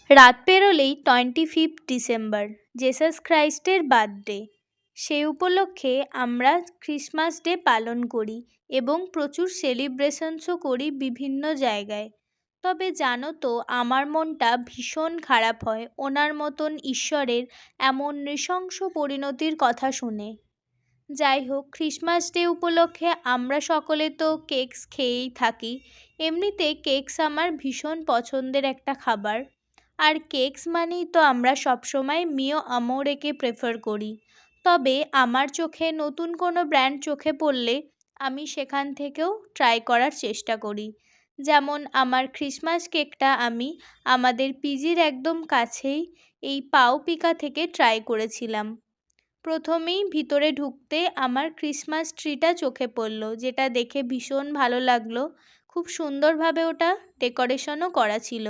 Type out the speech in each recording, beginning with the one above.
রাত পেরোলেই 25 December, Jesus ক্রাইস্টের birthday. সেই উপলক্ষে আমরা ক্রিসমাস ডে পালন করি এবং প্রচুর সেলিব্রেশনসও করি বিভিন্ন জায়গায়। তবে জানো তো, আমার মনটা ভীষণ খারাপ হয় ওনার মতন ঈশ্বরের এমন নৃশংস পরিণতির কথা শুনে। যাই হোক, ক্রিসমাস ডে উপলক্ষে আমরা সকলে তো কেকস খেয়েই থাকি। এমনিতে কেকস আমার ভীষণ পছন্দের একটা খাবার। আর কেকস মানেই তো আমরা সবসময় মিও আমোরেকে প্রেফার করি। তবে আমার চোখে নতুন কোনো ব্র্যান্ড চোখে পড়লে আমি সেখান থেকেও ট্রাই করার চেষ্টা করি। যেমন আমার ক্রিসমাস কেকটা আমি আমাদের পিজির একদম কাছেই এই পাউপিকা থেকে ট্রাই করেছিলাম। প্রথমেই ভিতরে ঢুকতে আমার ক্রিসমাস ট্রিটা চোখে পড়ল, যেটা দেখে ভীষণ ভালো লাগলো। খুব সুন্দরভাবে ওটা ডেকোরেশনও করা ছিল।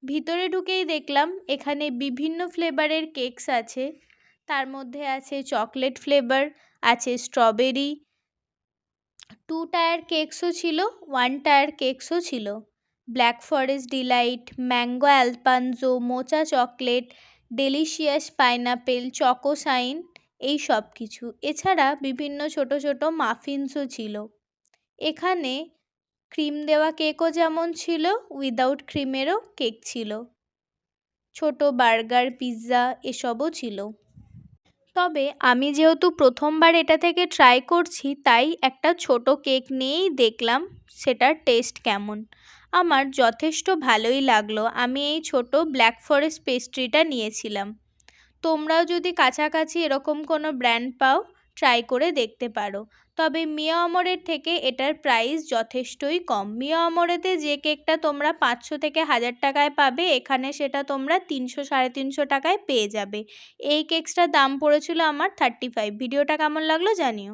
ভিতরে ঢুকেই দেখলাম এখানে বিভিন্ন ফ্লেভারের কেকস আছে। তার মধ্যে আছে চকলেট ফ্লেভার, আছে স্ট্রবেরি, 2 টায়ার কেকসও ছিল, 1 টায়ার কেকসও ছিল। Black forest delight, mango alphonso, mocha chocolate, delicious pineapple, choco shine, এই সব কিছু। এছাড়া বিভিন্ন ছোট ছোট মাফিনসও ছিল। এখানে ক্রিম দেওয়া কেকও যেমন ছিল, উইদাউট ক্রিমেরও কেক ছিল। ছোট বার্গার, পিৎজা এসবও ছিল। তবে আমি যেহেতু প্রথমবার এটা থেকে ট্রাই করছি, তাই একটা ছোট কেক নিয়েই দেখলাম সেটার টেস্ট কেমন। আমার যথেষ্ট ভালোই লাগলো। আমি এই ছোট ব্ল্যাক ফরেস্ট পেস্ট্রিটা নিয়েছিলাম। তোমরাও যদি কাছাকাছি এরকম কোনো ব্র্যান্ড পাও, ট্রাই করে দেখতে পারো। তবে মিও আমরের থেকে এটার প্রাইস যথেষ্টই কম। মিও আমরেতে যে কেকটা তোমরা 500 থেকে 1000 টাকায় পাবে, এখানে সেটা তোমরা 300-350 টাকায় পেয়ে যাবে। এই কেকসটার দাম পড়েছিল আমার 35। ভিডিওটা কেমন লাগলো জানিও।